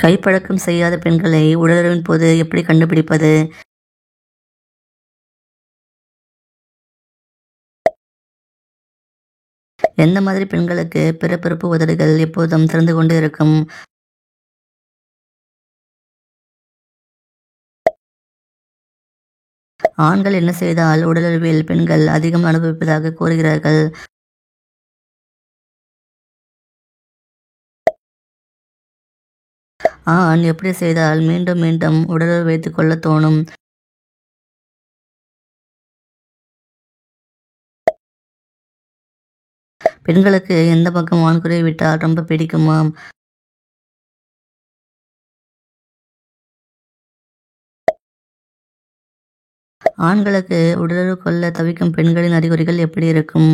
கைப்பழக்கம் செய்யாத பெண்களை உடலுறவின் போது எப்படி கண்டுபிடிப்பது? எந்த மாதிரி பெண்களுக்கு பிறப்புறுப்பு உதடுகள் எப்போதும் திறந்து கொண்டு இருக்கும்? ஆண்கள் என்ன செய்தால் உடலுறவில் பெண்கள் அதிகம் அனுபவிப்பதாக கூறுகிறார்கள்? ஆண் எப்படி செய்தால் மீண்டும் மீண்டும் உடலுறவு வைத்துக் கொள்ள தோணும்? பெண்களுக்கு எந்த பக்கம் ஆண்குறி விட்டால் ரொம்ப பிடிக்குமாம்? ஆண்களுக்கு உடலுறவு கொள்ள தவிக்கும் பெண்களின் அறிகுறிகள் எப்படி இருக்கும்?